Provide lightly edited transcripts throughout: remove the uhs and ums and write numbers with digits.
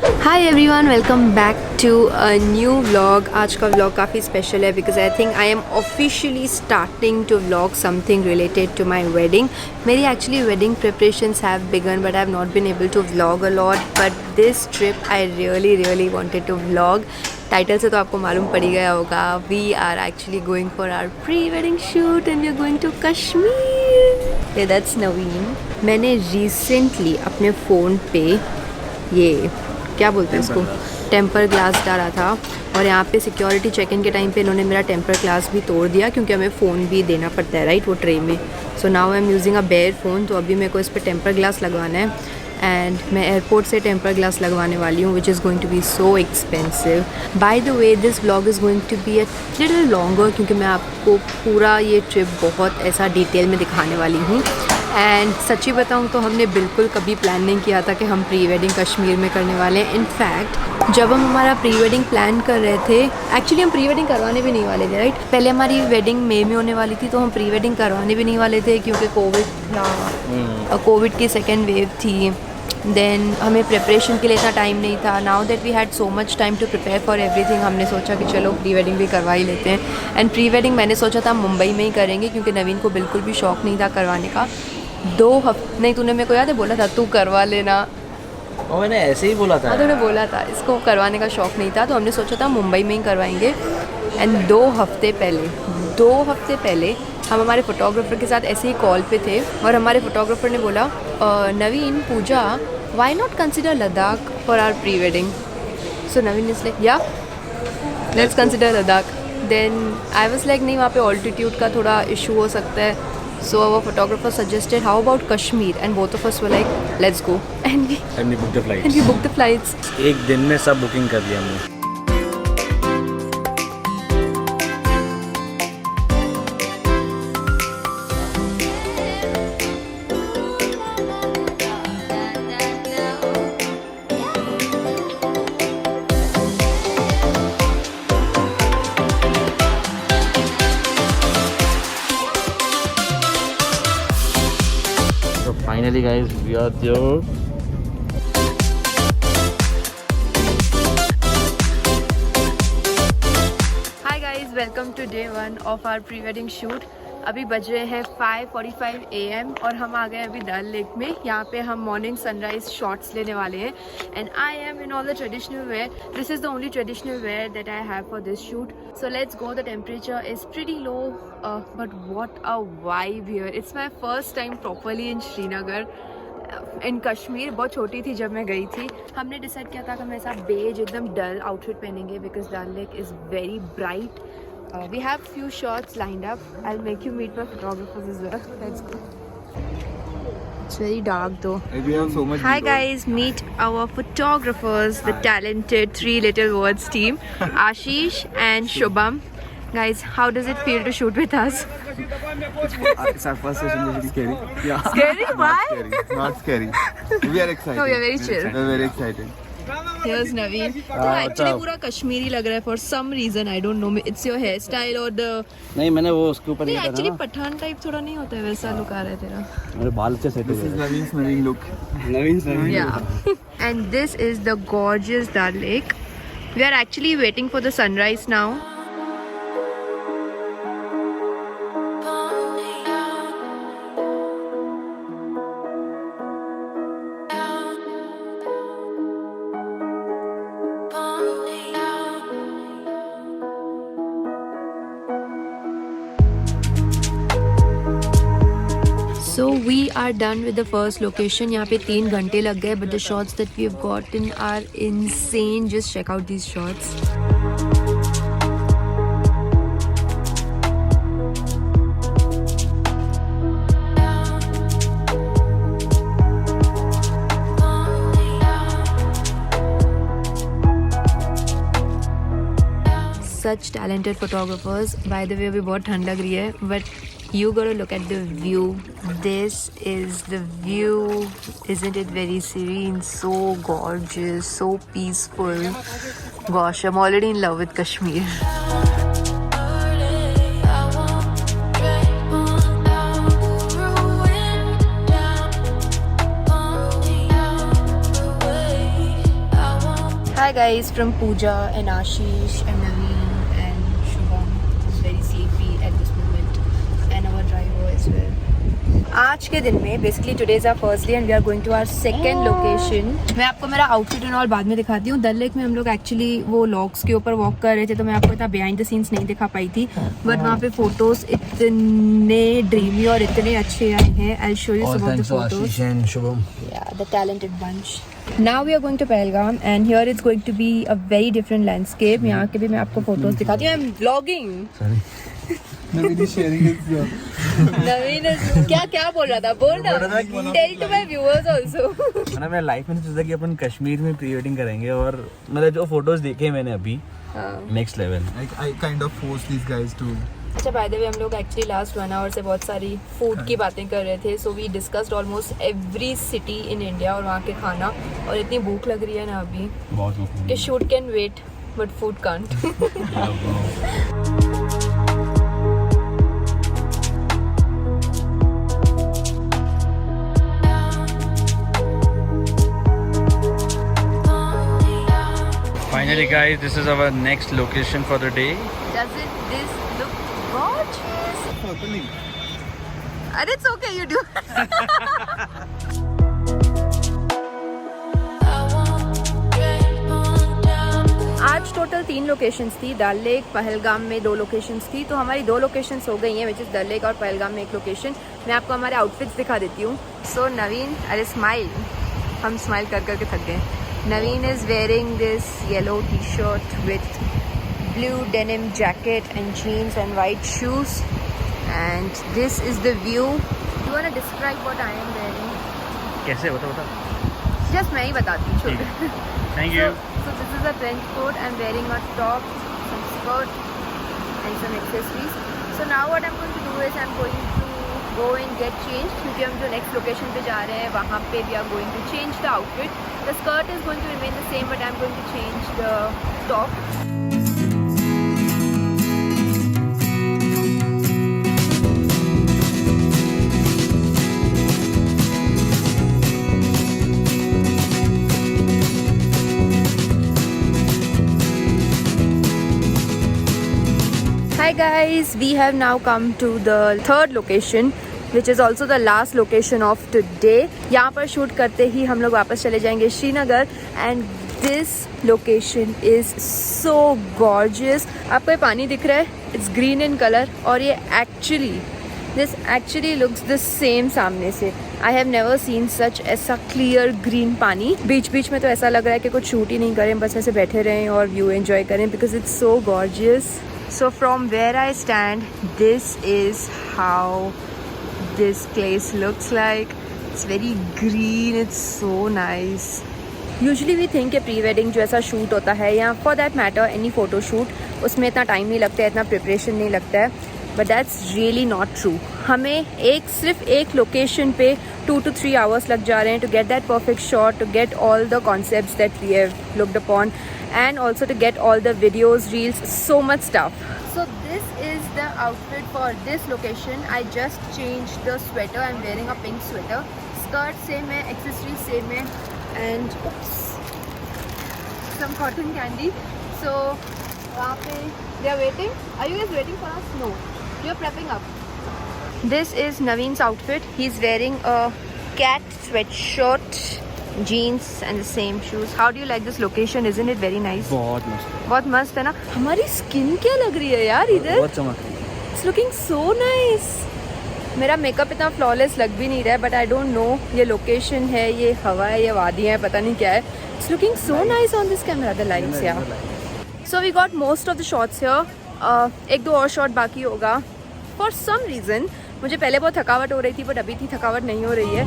Hi everyone, welcome back to a new vlog. आज का vlog काफ़ी special है because I think I am officially starting to vlog something related to my wedding. मेरी actually wedding preparations have begun but I have not been able to vlog a lot. But this trip I really wanted to vlog. Title से तो आपको मालूम पड़ ही गया होगा. We are actually going for our pre-wedding shoot and we are going to Kashmir. Yeah, that's Naveen. मैंने recently अपने phone पे ये क्या बोलते हैं इसको टेम्पर ग्लास डाला था और यहाँ पे सिक्योरिटी चेक इन के टाइम पे इन्होंने मेरा टेम्पर ग्लास भी तोड़ दिया क्योंकि हमें फ़ोन भी देना पड़ता है राइट वो ट्रे में. So now I am using a bare phone. तो अभी मेरे को इस पर टेम्पर ग्लास लगवाना है एंड मैं एयरपोर्ट से टेम्पर ग्लास लगवाने वाली हूँ which is going to be so expensive. By the way this vlog is going to be a little longer क्योंकि मैं आपको पूरा ये ट्रिप बहुत ऐसा डिटेल में दिखाने वाली हूँ. एंड सच्ची बताऊँ तो हमने बिल्कुल कभी प्लान नहीं किया था कि हम प्री वेडिंग कश्मीर में करने वाले हैं. इनफैक्ट जब हम हमारा प्री वेडिंग प्लान कर रहे थे एक्चुअली हम प्री वेडिंग करवाने भी नहीं वाले थे राइट. पहले हमारी वेडिंग मई में होने वाली थी तो हम प्री वेडिंग करवाने भी नहीं वाले थे क्योंकि कोविड की सेकेंड वेव थी. देन हमें प्रिपरेशन के लिए इतना टाइम नहीं था. Now that we had so much time to prepare for everything हमने सोचा कि चलो प्री वेडिंग भी करवा ही लेते हैं. एंड प्री वेडिंग मैंने सोचा था मुंबई में ही करेंगे क्योंकि नवीन को बिल्कुल भी शौक़ नहीं था करवाने का. 2 हफ्ते नहीं तूने मेरे को याद है बोला था तू करवा लेना. और मैंने ऐसे ही बोला था. हाँ तूने बोला था इसको करवाने का शौक़ नहीं था तो हमने सोचा था मुंबई में ही करवाएंगे. एंड 2 हफ्ते पहले हम हमारे फोटोग्राफर के साथ ऐसे ही कॉल पे थे और हमारे फोटोग्राफर ने बोला Naveen Pooja why not consider Ladakh for our pre wedding. So Naveen is like yeah let's consider Ladakh. Then I was like नहीं वहाँ पे ऑल्टीट्यूड का थोड़ा इशू हो सकता है. So our photographer suggested how about Kashmir and both of us were like let's go and we booked the flights. एक दिन में सब बुकिंग कर दिया हमने. Finally guys, we are there. Hi guys, welcome to day 1 of our pre-wedding shoot. अभी बज रहे हैं 5:45 AM और हम आ गए अभी डल लेक में. यहाँ पे हम मॉर्निंग सनराइज शॉट्स लेने वाले हैं and I am in all the traditional wear. This is the only traditional wear that I have for this shoot. So let's go. The temperature is pretty low but what a vibe here. It's my first time properly in Srinagar in Kashmir. बहुत छोटी थी जब मैं गई थी. हमने decide किया था कि हम ऐसा बेज एकदम डल आउटफिट पहनेंगे because Dal lake is very bright. We have few shots lined up. I'll make you meet my photographers as well. Let's go. It's very dark though. We have so much. Hi guys, meet our photographers, the talented 3 little words team, Ashish and Shubham. Guys, how does it feel to shoot with us? It's our first session. This is scary. Yeah. Scary? Why? Not scary. We are excited. No, we are very chill. We're very excited. Here's Naveen. तो actually पूरा कश्मीरी लग रहा है for some reason. I don't know. It's your hairstyle or the. नहीं मैंने वो उसके ऊपर नहीं नहीं actually करा. पठान टाइप थोड़ा नहीं होता है वैसा लुक आ रहा है तेरा. मेरे बाल अच्छे सेट हो This is गए. Naveen's marine look. Naveen Yeah. And this is the gorgeous Dal Lake. We are actually waiting for the sunrise now. So we are done with the first location. यहाँ पे 3 घंटे लग गए but the shots that we have gotten are insane. Just check out these shots. Such talented photographers. By the way अभी बहुत ठंड लग रही है but you gotta look at the view. This is the view. Isn't it very serene? So gorgeous, so peaceful. Gosh, I'm already in love with Kashmir. I want Hi guys, from Pooja and Ashish and Naveen and Shubham. I'm very sleepy at this moment and our driver as well. आज के दिन में basically today is our first day and we are going to our second location. मैं आपको मेरा outfit and all बाद में दिखाती हूँ. डल लेक में हम लोग एक्चुअली वो लॉक्स के ऊपर वॉक कर रहे थे तो मैं आपको इतना बिहाइंड द सीन्स नहीं दिखा पाई थी, बट वहाँ पे फोटोज इतने ड्रीमी और इतने अच्छे आए हैं. I show you some of the photos. Yeah, the talented bunch. Now we are going to Pahalgam and here it's going to be a very different landscape. यहाँ के भी मैं आपको फोटोज दिखाती हूँ. I'm vlogging. Naveen is sharing his नवीन क्या बोल रहा था? बोल ना. Tell to my viewers also. मैंने मेरे लाइफ में सोचा कि अपन कश्मीर में प्री वेडिंग करेंगे और मतलब जो फोटोज देखे मैंने अभी next level. I kind of forced these guys to. अच्छा, बाय द वे हम लोग एक्चुअली लास्ट 1 आवर से बहुत सारी फूड की बातें कर रहे थे. So we discussed almost every city in India और वहाँ के खाना. और इतनी भूख लग रही है ना अभी बहुत कि shoot can wait but food can't. Finally guys, this is our next location for the day. Doesn't this look gorgeous? Happening. And it's okay, you do. आज टोटल 3 लोकेशंस थी. डल लेक, पहलगाम में 2 लोकेशंस थी. तो हमारी 2 लोकेशंस हो गई हैं, which is dull lake और पहलगाम में 1 लोकेशन. मैं आपको हमारे आउटफिट्स दिखा देती हूँ. सो नवीन, अरे स्माइल, हम स्माइल कर करके थक गए. Naveen is wearing this yellow t-shirt with blue denim jacket and jeans and white shoes. And this is the view. You want to describe what I am wearing? कैसे बता Just मैं ही बताती हूँ. छोड़. Thank you. So this is a trench coat. I'm wearing a top, some skirt and some accessories. So now what I'm going to do is I'm going to go and get changed क्योंकि हम जो next location पे जा रहे हैं वहाँ पे we are going to change the outfit. The skirt is going to remain the same but I'm going to change the top. Hi guys, we have now come to the third location which is also the last location of today. यहाँ पर shoot करते ही हम लोग वापस चले जाएंगे Srinagar and this location is so gorgeous. आपको ये पानी दिख रहा है? It's green in color और ये this actually looks the same सामने से. I have never seen such ऐसा clear green पानी. बीच में तो ऐसा लग रहा है कि कुछ शूट ही नहीं करें, बस ऐसे बैठे रहें और व्यू एंजॉय करें because it's so gorgeous. So from where I stand, this is how this place looks like. It's very green, it's so nice. Usually we think कि pre-wedding जो ऐसा shoot होता है या for that matter any photo shoot, उसमें इतना time नहीं लगता है, इतना preparation नहीं लगता है. But that's really not true. हमें सिर्फ एक location पे 2 to 3 hours लग जा रहे हैं to get that perfect shot, to get all the concepts that we have looked upon. And also to get all the videos, reels, so much stuff. So this is the outfit for this location. I just changed the sweater. I'm wearing a pink sweater. Skirt same hai, accessories same hai, and oops, some cotton candy. So वहाँ पे they are waiting. Are you guys waiting for us? No. You're prepping up. This is Naveen's outfit. He's wearing a cat sweatshirt, jeans and the same shoes. How do you like this location? Isn't it very nice? बहुत मस्त है ना. हमारी skin क्या लग रही है यार इधर? बहुत चमक रही है. It's looking so nice. मेरा मेकअप इतना फ्लॉलेस लग भी नहीं रहा है, बट आई डोंट नो ये लोकेशन है, ये हवा है, ये वादी है, पता नहीं क्या है. It's looking so nice on this camera. The lights, yeah. So we got most of the shots here. 1-2 और शॉट बाकी होगा. For some reason मुझे पहले बहुत थकावट हो रही थी, बट अभी इतनी थकावट नहीं हो रही है.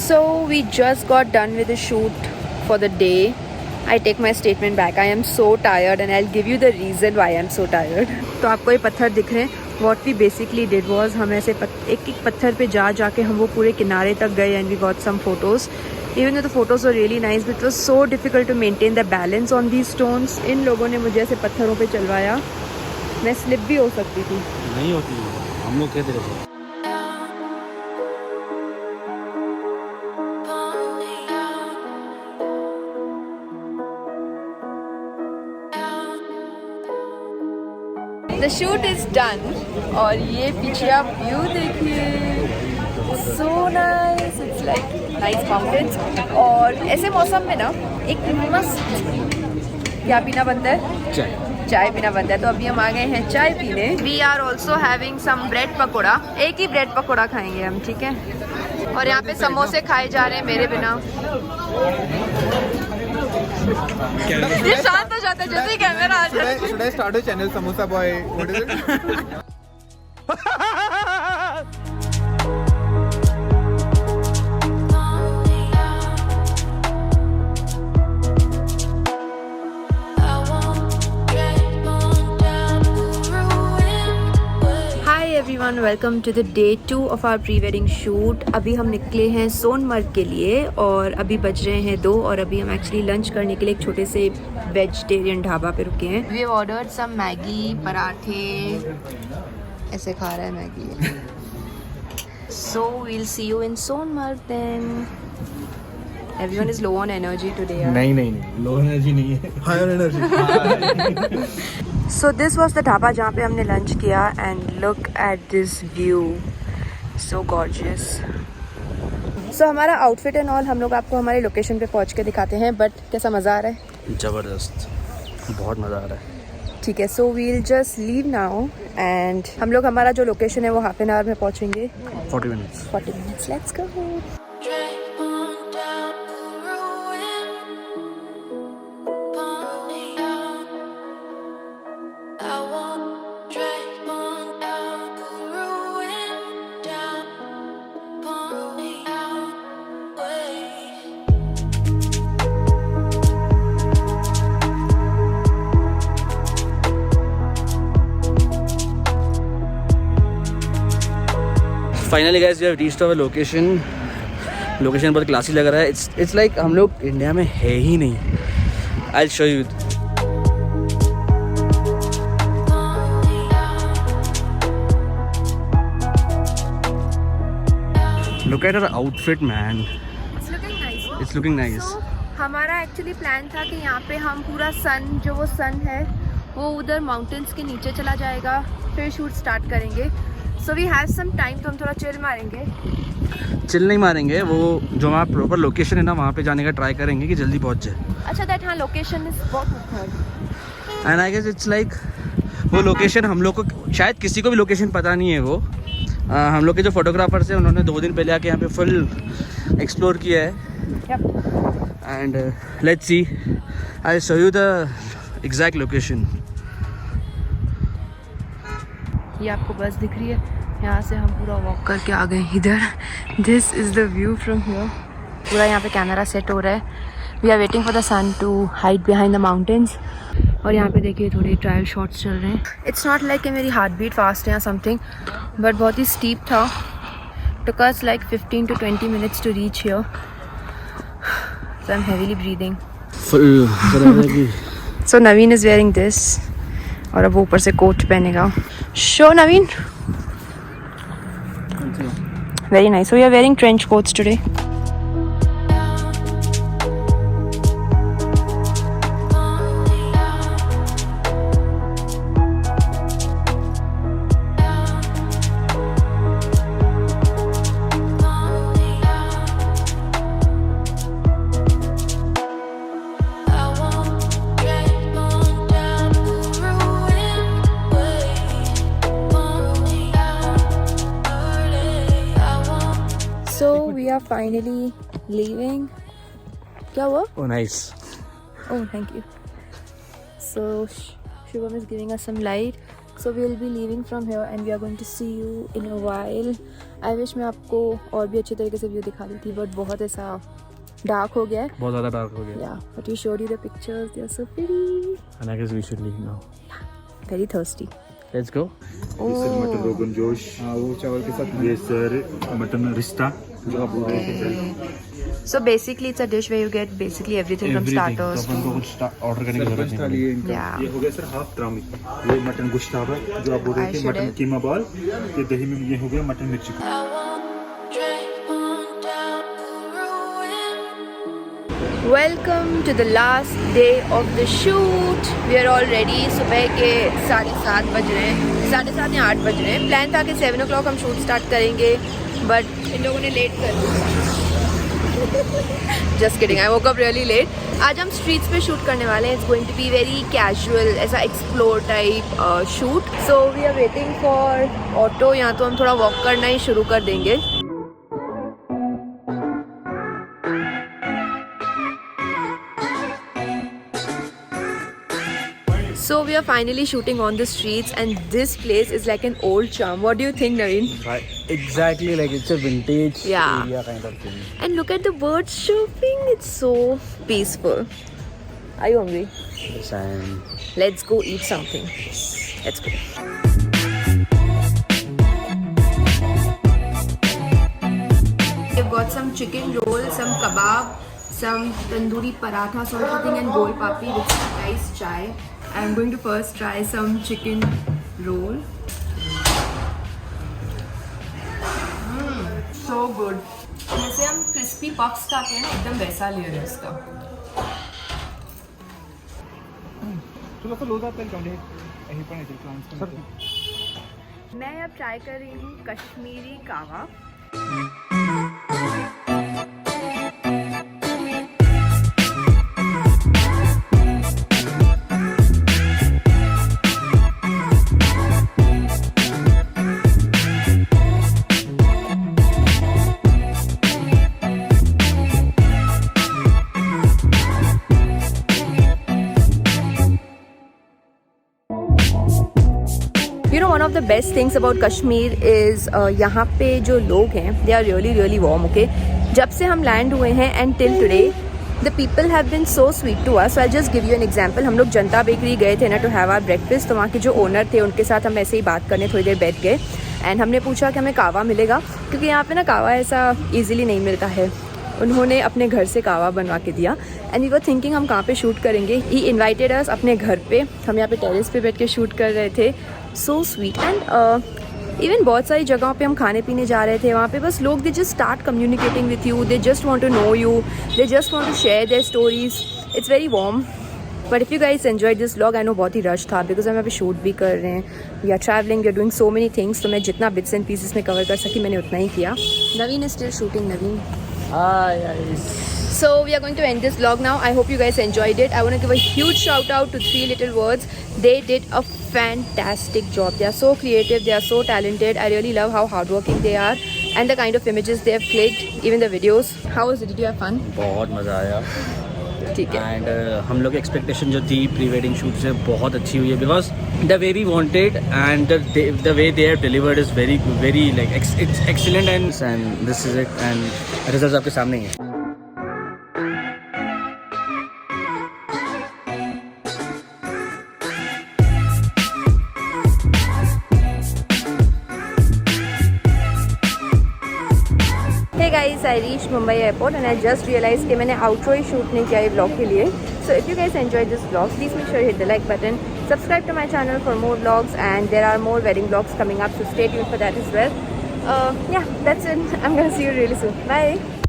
So we just got done with the shoot for the day. I take my statement back. I am so tired and I'll give you the reason why I'm so tired. तो आपको ये पत्थर दिख रहे हैं. What we basically did was हम ऐसे एक पत्थर पे जाके हम वो पूरे किनारे तक गए and we got some photos. Even though the photos were really nice, but it was so difficult to maintain the balance on these stones. इन लोगों ने मुझे ऐसे पत्थरों पे चलवाया मैं स्लिप भी हो सकती थी। नहीं होती है, हम लोग कहते रहते हैं। The shoot is done और ये पीछे आप व्यू देखिए, so nice, it's like nice mountains। और ऐसे मौसम में ना एक मस्त क्या पीना बनता है, चाय पीना बनता है। तो अभी हम आ गए हैं चाय पीने। We are also having some bread pakora, एक ही ब्रेड पकौड़ा खाएंगे हम, ठीक है। और यहाँ पे समोसे खाए जा रहे हैं मेरे बिना। ये शांत हो जाता है जैसे ही कैमरा आ जाता है। Should I start a channel, Samosa Boy? What is it? Everyone, welcome to the day 2 of our pre wedding shoot. अभी हम निकले हैं सोनमर्ग के लिए और अभी बज रहे हैं 2 और अभी हम एक्चुअली लंच करने के लिए एक छोटे से वेजिटेरियन ढाबा पे रुके हैं। We have ordered some Maggi, पराठे, ऐसे खा रहा है Maggi. So we'll see you in Sonmarg then. Everyone is low on energy today. नहीं, लो एनर्जी नहीं है, High on energy. So this was the dhaba जहाँ पे हमने लंच किया and look at this view, so gorgeous. So हमारा outfit and all हम लोग आपको हमारे लोकेशन पे पहुँच के दिखाते हैं, बट कैसा मज़ा आ रहा है? जबरदस्त, बहुत मज़ा आ रहा है। ठीक है, so we'll just leave now and हम लोग हमारा जो लोकेशन है वो हाफ एन आवर में पहुँचेंगे। 40 minutes. Let's go. Finally guys we have reached our location. Location बहुत क्लासी लग रहा है। इट्स लाइक हम लोग इंडिया में है ही नहीं। I will show you. Look at our outfit man, it's looking nice. हमारा एक्चुअली प्लान था कि यहाँ पे हम पूरा सन, जो वो सन है वो उधर माउंटेन्स के नीचे चला जाएगा, फिर शूट स्टार्ट करेंगे। So we have some time, तो हम थोड़ा चिल मारेंगे। चिल नहीं मारेंगे, वो जो हमारा प्रॉपर लोकेशन है ना वहाँ पे जाने का ट्राई करेंगे कि जल्दी पहुँच जाए। अच्छा, दैट हाँ, लोकेशन इज बहुत। And I guess it's like वो लोकेशन हम लोग को शायद किसी को भी लोकेशन पता नहीं है। वो हम लोग के जो फोटोग्राफर्स हैं उन्होंने 2 दिन पहले आके यहाँ पे फुल एक्सप्लोर किया है। And let's see, I show you the exact location. ये आपको बस दिख रही है, यहाँ से हम पूरा वॉक करके आ गए इधर। This is the view from here. पूरा यहाँ पे कैमरा सेट हो रहा है। We are waiting for the sun to hide behind the mountains. और यहाँ पे देखिए थोड़े ट्रायल शॉट्स चल रहे हैं। इट्स नॉट लाइक कि मेरी हार्ट बीट फास्ट है या समथिंग, बट बहुत ही स्टीप था। टुक us like 15 to 20 minutes to reach here. So I'm heavily breathing. So Naveen is wearing this और अब वो ऊपर से कोट पहनेगा। Show Naveen. Very nice. So we are wearing trench coats today. So we are finally leaving. क्या हुआ? Oh nice. Oh, thank you. So Shubham is giving us some light. So we'll be leaving from here and we are going to see you in a while. I wish मैं आपको और भी अच्छे तरीके से view दिखा दी थी, but बहुत ऐसा डार्क हो गया है। बहुत ज़्यादा डार्क हो गया। Yeah, but we showed you the pictures. They are so pretty. And I guess we should leave now. Very thirsty. Let's go. ये सर मटन रोगन जोश, हाँ वो चावल के साथ। ये सर मटन रिश्ता जो आप बोल रहे थे। So basically it's a dish where you get basically everything from starters तो अपन को to कुछ ऑर्डर करने की जरूरत नहीं थाली है। है इनका। Yeah. ये हो गया सर हाफ ड्रामी। ये मटन गुश्तावा जो आप बोल रहे I थे, should mutton have- keema ball. ये दही में ये हो गया मटन मिर्ची। Welcome to the last day of the shoot. We are all ready. सुबह के 7:30 बज रहे हैं, 7:30 या 8 बज रहे हैं। प्लान था कि 7 o'clock हम शूट स्टार्ट करेंगे, बट इन लोगों ने लेट कर दिया। Just kidding. I woke up really late. आज हम स्ट्रीट्स पे शूट करने वाले हैं. It's going to be very casual, ऐसा explore type shoot. So we are waiting for auto, या तो हम थोड़ा वॉक करना ही शुरू कर देंगे. So we are finally shooting on the streets, and this place is like an old charm. What do you think, Naveen? Exactly, like it's a vintage Yeah. area kind of thing. And look at the birds chirping. It's so peaceful. Are you hungry? Yes, I am. Let's go eat something. Let's go. We've got some chicken roll, some kebab, some tandoori paratha sort of thing, and gol papri with some nice chai. I'm going to first try some chicken roll. So good. जैसे हम crispy puffs खाते हैं ना, एकदम वैसा layer है इसका. तुला तो लोदा तेल काढे हे पण येते प्लांट्स पण येते. मैं अब ट्राई कर रही हूँ कश्मीरी कावा. You know, one of the best things about Kashmir is यहाँ पे जो लोग हैं, they are really really warm. Okay, जब से हम लैंड हुए हैं and till today, the people have been so sweet to us. So I'll just give you an example. हम लोग जनता बेकरी गए थे ना to have our breakfast. तो वहाँ के जो ओनर थे उनके साथ हम ऐसे ही बात करने थोड़ी देर बैठ गए, एंड हमने पूछा कि हमें कावा मिलेगा, क्योंकि यहाँ पे ना कावा ऐसा ईजिली नहीं मिलता है. उन्होंने अपने घर से कावा बनवा के दिया, एंड वी वर थिंकिंग हम कहाँ पे शूट करेंगे. ही इनवाइटेड अस अपने घर पे. हम यहाँ पे टेरेस पे बैठ के शूट कर रहे थे. So sweet. एंड इवन बहुत सारी जगहों पे हम खाने पीने जा रहे थे, वहाँ पे बस लोग they just start communicating with you. They just want to know you, they just want to share their stories. It's very warm. But if you guys enjoy this vlog, I know बहुत ही rush था because हम यहाँ पे shoot भी कर रहे हैं, we are travelling, we are doing so many things. तो मैं जितना बिट्स एंड पीसेस में कवर कर सकी मैंने उतना ही किया. Naveen is still shooting. Naveen. Hi guys. So we are going to end this vlog now. I hope you guys enjoyed it. I want to give a huge shout out to Three Little Words. They did a fantastic job. They are so creative, they are so talented. I really love how hardworking they are and the kind of images they have clicked, even the videos. How was it? Did you have fun? बहुत मज़ा आया. ठीक है. And हम लोग expectation जो थी pre wedding shoot से बहुत अच्छी हुई है, because the way we wanted and the way they have delivered is very very like excellent. And this is it, and result आपके सामने ही है. Hey guys, I reached Mumbai airport and I just realized कि मैंने outro ही shoot नहीं किया ये vlog के लिए. So if you guys enjoyed this vlog, please make sure you hit the like button, subscribe to my channel for more vlogs, and there are more wedding vlogs coming up, so stay tuned for that as well. Yeah, that's it. I'm gonna see you really soon. Bye.